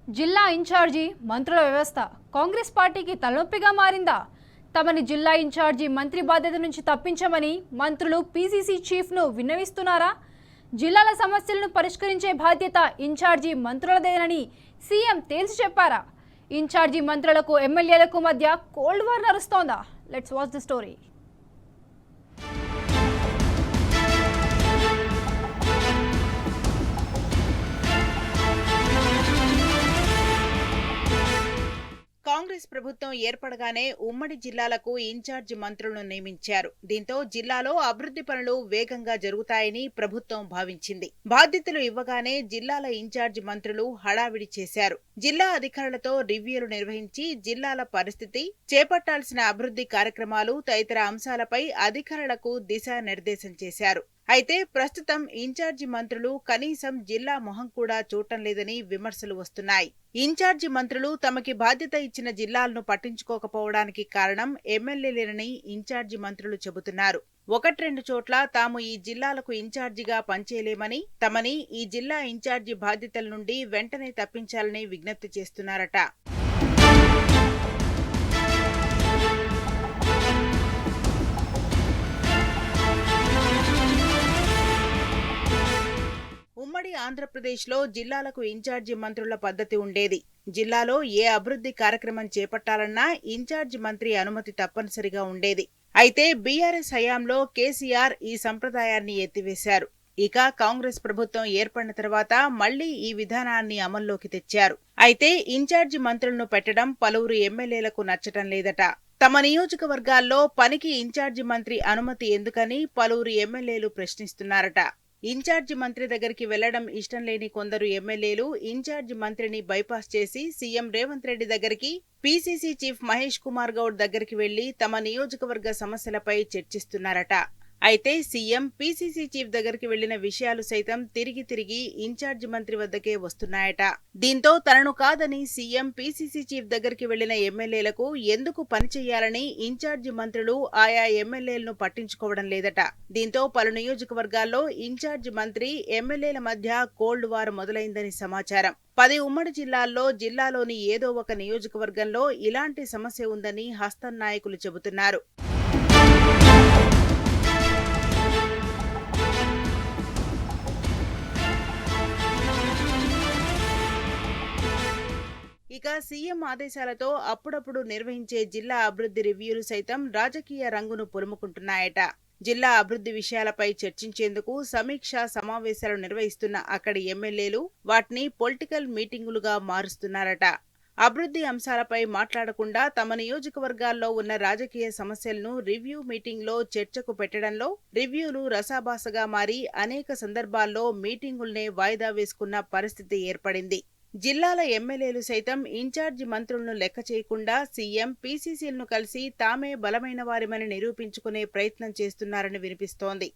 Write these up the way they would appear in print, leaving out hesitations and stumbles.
జిల్లా ఇన్ఛార్జి మంత్రుల వ్యవస్థ కాంగ్రెస్ పార్టీకి తలనొప్పిగా మారిందా? తమని జిల్లా ఇన్ఛార్జి మంత్రి బాధ్యత నుంచి తప్పించమని మంత్రులు పీసీసీ చీఫ్ను విన్నవిస్తున్నారా? జిల్లాల సమస్యలను పరిష్కరించే బాధ్యత ఇన్ఛార్జి మంత్రులదేనని సీఎం తేల్చి చెప్పారా? ఇన్ఛార్జి మంత్రులకు ఎమ్మెల్యేలకు మధ్య కోల్డ్ వార్ నడుస్తోందా? Let's watch the story. Congress ప్రభుత్వం ఏర్పడగానే ఉమ్మడి జిల్లాలకు ఇన్ఛార్జి మంత్రులను నియమించారు. దీంతో జిల్లాలో అభివృద్ధి పనులు వేగంగా జరుగుతాయని ప్రభుత్వం భావించింది. బాధ్యతలు ఇవ్వగానే జిల్లాల ఇన్ఛార్జి మంత్రులు హడావిడి చేశారు. జిల్లా అధికారులతో రివ్యూలు నిర్వహించి జిల్లాల పరిస్థితి, చేపట్టాల్సిన అభివృద్ధి కార్యక్రమాలు తదితర అంశాలపై అధికారులకు దిశానిర్దేశం చేశారు. అయితే ప్రస్తుతం ఇన్ఛార్జి మంత్రులు కనీసం జిల్లా మొహం కూడా చూడటం లేదని విమర్శలు వస్తున్నాయి. ఇన్ఛార్జి మంత్రులు తమకి బాధ్యత ఇచ్చిన జిల్లాలను పట్టించుకోకపోవడానికి కారణం ఎమ్మెల్యేలేనని ఇన్ఛార్జి మంత్రులు చెబుతున్నారు. 1-2 చోట్ల తాము ఈ జిల్లాలకు ఇన్ఛార్జిగా పనిచేయలేమని, తమని ఈ జిల్లా ఇన్ఛార్జి బాధ్యతల నుండి వెంటనే తప్పించాలని విజ్ఞప్తి చేస్తున్నారట. ఉమ్మడి ఆంధ్రప్రదేశ్లో జిల్లాలకు ఇన్ఛార్జి మంత్రుల పద్ధతి ఉండేది. జిల్లాలో ఏ అభివృద్ధి కార్యక్రమం చేపట్టాలన్నా ఇన్ఛార్జి మంత్రి అనుమతి తప్పనిసరిగా ఉండేది. అయితే బీఆర్ఎస్ హయాంలో కేసీఆర్ ఈ సంప్రదాయాన్ని ఎత్తివేశారు. ఇక కాంగ్రెస్ ప్రభుత్వం ఏర్పడిన తర్వాత మళ్లీ ఈ విధానాన్ని అమల్లోకి తెచ్చారు. అయితే ఇన్ఛార్జి మంత్రులను పెట్టడం పలువురు ఎమ్మెల్యేలకు నచ్చటం లేదట. తమ నియోజకవర్గాల్లో పనికి ఇన్ఛార్జి మంత్రి అనుమతి ఎందుకని పలువురు ఎమ్మెల్యేలు ప్రశ్నిస్తున్నారట. ఇన్ఛార్జి మంత్రి దగ్గరికి వెళ్లడం ఇష్టం లేని కొందరు ఎమ్మెల్యేలు ఇన్ఛార్జి మంత్రిని బైపాస్ చేసి సీఎం రేవంత్ రెడ్డి దగ్గరికి, పీసీసీ చీఫ్ మహేష్ కుమార్ గౌడ్ దగ్గరికి వెళ్లి తమ నియోజకవర్గ సమస్యలపై చర్చిస్తున్నారట. అయితే సీఎం, పీసీసీ చీఫ్ దగ్గరికి వెళ్లిన విషయాలు సైతం తిరిగి ఇన్ఛార్జి మంత్రి వద్దకే వస్తున్నాయట. దీంతో తనను కాదని సీఎం, పీసీసీ చీఫ్ దగ్గరికి వెళ్లిన ఎమ్మెల్యేలకు ఎందుకు పనిచేయాలని ఇన్ఛార్జి మంత్రులు ఆయా ఎమ్మెల్యేలను పట్టించుకోవడం లేదట. దీంతో పలు నియోజకవర్గాల్లో ఇన్ఛార్జి మంత్రి, ఎమ్మెల్యేల మధ్య కోల్డ్ వార్ మొదలైందని సమాచారం. 10 ఉమ్మడి జిల్లాల్లో జిల్లాలోని ఏదో ఒక నియోజకవర్గంలో ఇలాంటి సమస్య ఉందని హస్తం నాయకులు చెబుతున్నారు. ఇక సీఎం ఆదేశాలతో అప్పుడప్పుడు నిర్వహించే జిల్లా అభివృద్ధి రివ్యూలు సైతం రాజకీయ రంగును పులుముకుంటున్నాయట. జిల్లా అభివృద్ధి విషయాలపై చర్చించేందుకు సమీక్షా సమావేశాలు నిర్వహిస్తున్న అక్కడి ఎమ్మెల్యేలు వాటిని పొలిటికల్ మీటింగులుగా మారుస్తున్నారట. అభివృద్ధి అంశాలపై మాట్లాడకుండా తమ నియోజకవర్గాల్లో ఉన్న రాజకీయ సమస్యలను రివ్యూ మీటింగ్లో చర్చకు పెట్టడంలో రివ్యూలు రసాభాసగా మారి అనేక సందర్భాల్లో మీటింగుల్నే వాయిదా వేసుకున్న పరిస్థితి ఏర్పడింది. జిల్లాల ఎమ్మెల్యేలు సైతం ఇన్ఛార్జి మంత్రులను లెక్క చేయకుండా సీఎం, పీసీసీలను కలిసి తామే బలమైన వారిమని నిరూపించుకునే ప్రయత్నం చేస్తున్నారని వినిపిస్తోంది.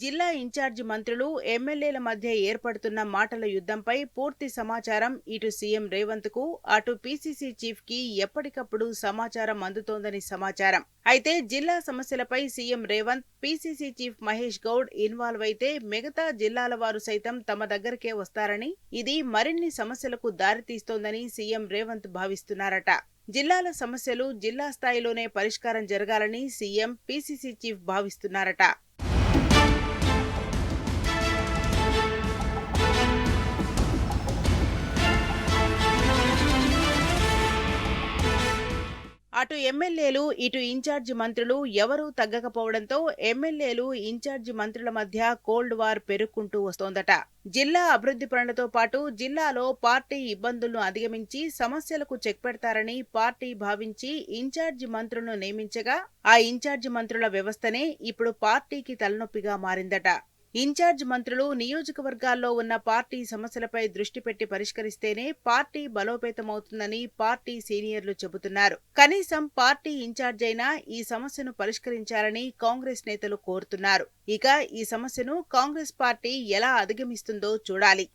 జిల్లా ఇన్ఛార్జి మంత్రులు, ఎమ్మెల్యేల మధ్య ఏర్పడుతున్న మాటల యుద్ధంపై పూర్తి సమాచారం ఇటు సీఎం రేవంత్ కు, అటు పీసీసీ చీఫ్ కి ఎప్పటికప్పుడు సమాచారం అందుతోందని సమాచారం. అయితే జిల్లా సమస్యలపై CM Revanth, PCC chief Mahesh Goud involve అయితే మిగతా జిల్లాల వారు సైతం తమ దగ్గరకే వస్తారని, ఇది మరిన్ని సమస్యలకు దారితీస్తోందని సీఎం రేవంత్ భావిస్తున్నారట. జిల్లాల సమస్యలు జిల్లా స్థాయిలోనే పరిష్కారం జరగాలని సీఎం, పీసీసీ చీఫ్ భావిస్తున్నారట. అటు ఎమ్మెల్యేలు, ఇటు ఇన్ఛార్జి మంత్రులు ఎవరూ తగ్గకపోవడంతో ఎమ్మెల్యేలు, ఇన్ఛార్జి మంత్రుల మధ్య కోల్డ్ వార్ పెరుక్కుంటూ వస్తోందట. జిల్లా అభివృద్ధి పనులతో పాటు జిల్లాలో పార్టీ ఇబ్బందులను అధిగమించి సమస్యలకు చెక్ పెడతారని పార్టీ భావించి ఇన్ఛార్జి మంత్రులను నియమించగా ఆ ఇన్ఛార్జి మంత్రుల వ్యవస్థనే ఇప్పుడు పార్టీకి తలనొప్పిగా మారిందట. ఇన్ఛార్జ్ మంత్రులు నియోజకవర్గాల్లో ఉన్న పార్టీ సమస్యలపై దృష్టి పెట్టి పరిష్కరిస్తేనే పార్టీ బలోపేతమవుతుందని పార్టీ సీనియర్లు చెబుతున్నారు. కనీసం పార్టీ ఇన్ఛార్జ్ అయినా ఈ సమస్యను పరిష్కరించాలని కాంగ్రెస్ నేతలు కోరుతున్నారు. ఇక ఈ సమస్యను కాంగ్రెస్ పార్టీ ఎలా అధిగమిస్తుందో చూడాలి.